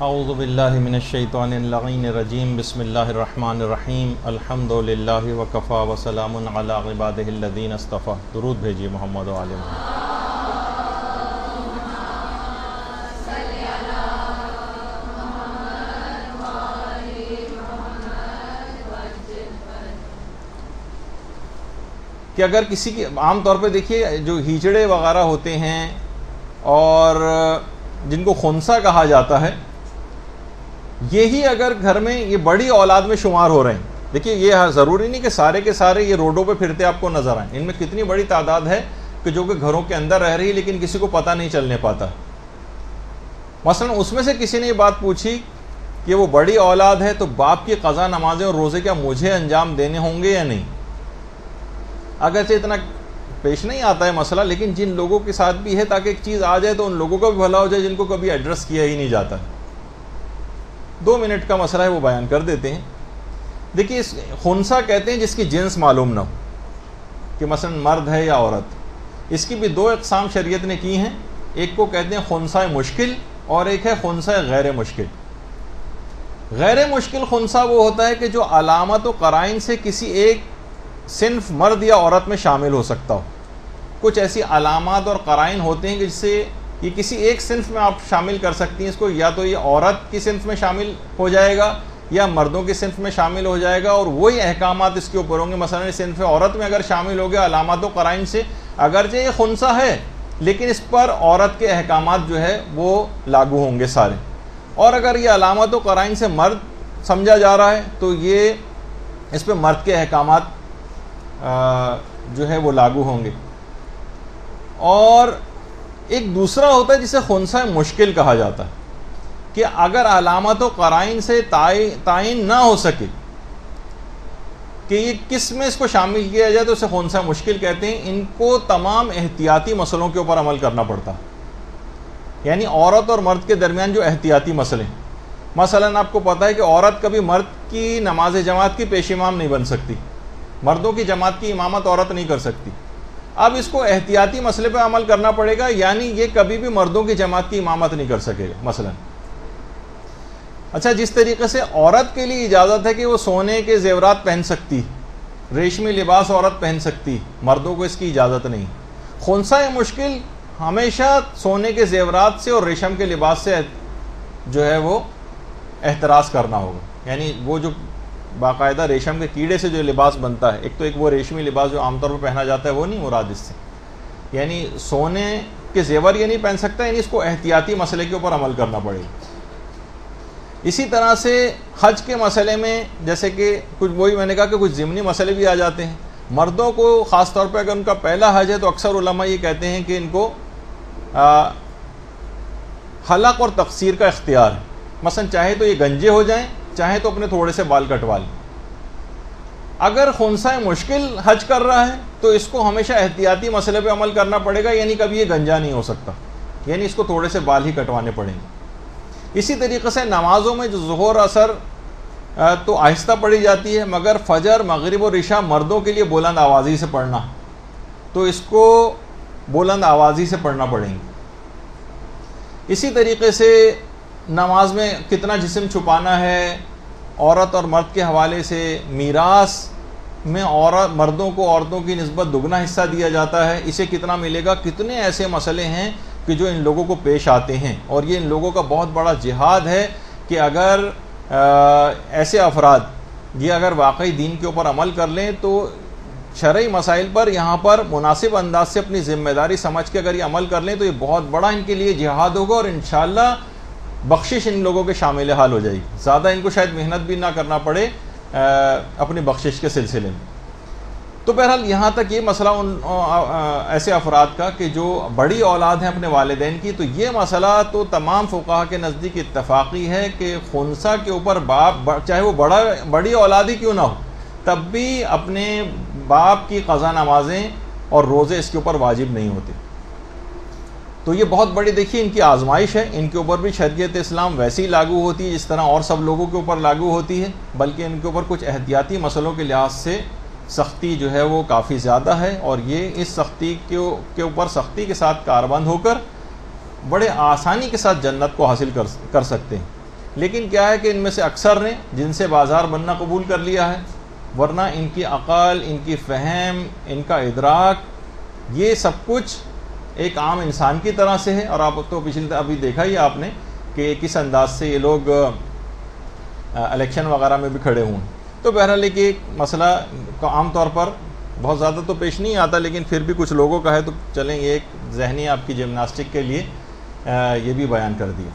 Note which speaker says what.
Speaker 1: اعوذ باللہ من الشیطان اللعین الرجیم بسم اللہ الرحمن الرحیم الحمد للہ وکفا وسلام علی عبادہ الذین اصطفیٰ. درود بھیجیے محمد و آل محمد. کہ اگر کسی کی عام طور پہ دیکھیے جو ہیجڑے وغیرہ ہوتے ہیں اور جن کو خنثی کہا جاتا ہے، یہی اگر گھر میں یہ بڑی اولاد میں شمار ہو رہے ہیں. دیکھیے یہ ضروری نہیں کہ سارے کے سارے یہ روڈوں پہ پھرتے آپ کو نظر آئیں. ان میں کتنی بڑی تعداد ہے کہ جو کہ گھروں کے اندر رہ رہی ہے لیکن کسی کو پتہ نہیں چلنے پاتا. مثلا اس میں سے کسی نے یہ بات پوچھی کہ وہ بڑی اولاد ہے تو باپ کی قضا نمازیں اور روزے کیا مجھے انجام دینے ہوں گے یا نہیں؟ اگرچہ اتنا پیش نہیں آتا ہے مسئلہ، لیکن جن لوگوں کے ساتھ بھی ہے تاکہ ایک چیز آ جائے تو ان لوگوں کا بھی بھلا ہو جائے جن کو کبھی ایڈریس کیا ہی نہیں جاتا. 2 منٹ کا مسئلہ ہے وہ بیان کر دیتے ہیں. دیکھیے خنثی کہتے ہیں جس کی جنس معلوم نہ ہو کہ مثلا مرد ہے یا عورت. اس کی بھی 2 اقسام شریعت نے کی ہیں. ایک کو کہتے ہیں خنثی مشکل اور ایک ہے خنثی غیر مشکل. غیر مشکل خنثی وہ ہوتا ہے کہ جو علامت و قرائن سے کسی ایک صنف مرد یا عورت میں شامل ہو سکتا ہو. کچھ ایسی علامات اور قرائن ہوتے ہیں کہ جس سے یہ کسی ایک صنف میں آپ شامل کر سکتی ہیں اس کو، یا تو یہ عورت کی صنف میں شامل ہو جائے گا یا مردوں کی صنف میں شامل ہو جائے گا اور وہی احکامات اس کے اوپر ہوں گے. مثلا صنف عورت میں اگر شامل ہو گیا علامات و قرائن سے، اگرچہ یہ خنثی ہے لیکن اس پر عورت کے احکامات جو ہے وہ لاگو ہوں گے سارے. اور اگر یہ علامات و قرائن سے مرد سمجھا جا رہا ہے تو یہ اس پہ مرد کے احکامات جو ہے وہ لاگو ہوں گے. اور ایک دوسرا ہوتا ہے جسے خنثی مشکل کہا جاتا ہے کہ اگر علامات و قرائن سے تعین نہ ہو سکے کہ یہ کس میں اس کو شامل کیا جائے تو اسے خنثی مشکل کہتے ہیں. ان کو تمام احتیاطی مسئلوں کے اوپر عمل کرنا پڑتا ہے. یعنی عورت اور مرد کے درمیان جو احتیاطی مسئلے ہیں، مثلا آپ کو پتہ ہے کہ عورت کبھی مرد کی نماز جماعت کی پیش امام نہیں بن سکتی، مردوں کی جماعت کی امامت عورت نہیں کر سکتی. اب اس کو احتیاطی مسئلے پہ عمل کرنا پڑے گا، یعنی یہ کبھی بھی مردوں کی جماعت کی امامت نہیں کر سکے گا مثلا. اچھا، جس طریقے سے عورت کے لیے اجازت ہے کہ وہ سونے کے زیورات پہن سکتی، ریشمی لباس عورت پہن سکتی، مردوں کو اس کی اجازت نہیں. خنثی مشکل ہمیشہ سونے کے زیورات سے اور ریشم کے لباس سے جو ہے وہ احتراز کرنا ہوگا. یعنی وہ جو باقاعدہ ریشم کے کیڑے سے جو لباس بنتا ہے، ایک وہ ریشمی لباس جو عام طور پر پہنا جاتا ہے وہ نہیں مراد اس سے. یعنی سونے کے زیور یہ نہیں پہن سکتا، یعنی اس کو احتیاطی مسئلے کے اوپر عمل کرنا پڑے گا. اسی طرح سے حج کے مسئلے میں جیسے کہ کچھ وہی میں نے کہا کہ کچھ ضمنی مسئلے بھی آ جاتے ہیں. مردوں کو خاص طور پہ اگر ان کا پہلا حج ہے تو اکثر علماء یہ کہتے ہیں کہ ان کو حلق اور تقصیر کا اختیار ہے. مثلا چاہے تو یہ گنجے ہو جائیں، چاہے تو اپنے تھوڑے سے بال کٹوا لیں. اگر خنثی مشکل حج کر رہا ہے تو اس کو ہمیشہ احتیاطی مسئلے پہ عمل کرنا پڑے گا، یعنی کبھی یہ گنجا نہیں ہو سکتا، یعنی اس کو تھوڑے سے بال ہی کٹوانے پڑیں گے. اسی طریقے سے نمازوں میں جو ظہر اثر تو آہستہ پڑھی جاتی ہے، مگر فجر مغرب اور عشاء مردوں کے لیے بلند آوازی سے پڑھنا، تو اس کو بلند آوازی سے پڑھنا پڑیں گے. اسی طریقے سے نماز میں کتنا جسم چھپانا ہے، عورت اور مرد کے حوالے سے میراث میں مردوں کو عورتوں کی نسبت دگنا حصہ دیا جاتا ہے، اسے کتنا ملے گا. کتنے ایسے مسئلے ہیں کہ جو ان لوگوں کو پیش آتے ہیں، اور یہ ان لوگوں کا بہت بڑا جہاد ہے کہ اگر ایسے افراد یہ اگر واقعی دین کے اوپر عمل کر لیں تو شرعی مسائل پر یہاں پر مناسب انداز سے اپنی ذمہ داری سمجھ کے اگر یہ عمل کر لیں تو یہ بہت بڑا ان کے لیے جہاد ہوگا، اور انشاءاللہ بخشش ان لوگوں کے شامل حال ہو جائے گی. زیادہ ان کو شاید محنت بھی نہ کرنا پڑے اپنی بخشش کے سلسلے میں. تو بہرحال یہاں تک یہ مسئلہ ان ایسے افراد کا کہ جو بڑی اولاد ہیں اپنے والدین کی، تو یہ مسئلہ تو تمام فقہا کے نزدیک اتفاقی ہے کہ خنثی کے اوپر باپ چاہے وہ بڑی اولاد ہی کیوں نہ ہو تب بھی اپنے باپ کی قضا نمازیں اور روزے اس کے اوپر واجب نہیں ہوتے. تو یہ بہت بڑی دیکھیے ان کی آزمائش ہے. ان کے اوپر بھی شریعت اسلام ویسی ہی لاگو ہوتی ہے جس طرح اور سب لوگوں کے اوپر لاگو ہوتی ہے، بلکہ ان کے اوپر کچھ احتیاطی مسئلوں کے لحاظ سے سختی جو ہے وہ کافی زیادہ ہے، اور یہ اس سختی کے اوپر سختی کے ساتھ کاربند ہو کر بڑے آسانی کے ساتھ جنت کو حاصل کر سکتے ہیں. لیکن کیا ہے کہ ان میں سے اکثر نے جن سے بازار بننا قبول کر لیا ہے، ورنہ ان کی عقل، ان کی فہم، ان کا ادراک، یہ سب کچھ ایک عام انسان کی طرح سے ہے. اور آپ تو ابھی دیکھا ہی آپ نے کہ کس انداز سے یہ لوگ الیکشن وغیرہ میں بھی کھڑے ہوئے. تو بہرحال ایک مسئلہ عام طور پر بہت زیادہ تو پیش نہیں آتا، لیکن پھر بھی کچھ لوگوں کا ہے، تو چلیں یہ ایک ذہنی آپ کی جمناسٹک کے لیے یہ بھی بیان کر دیا.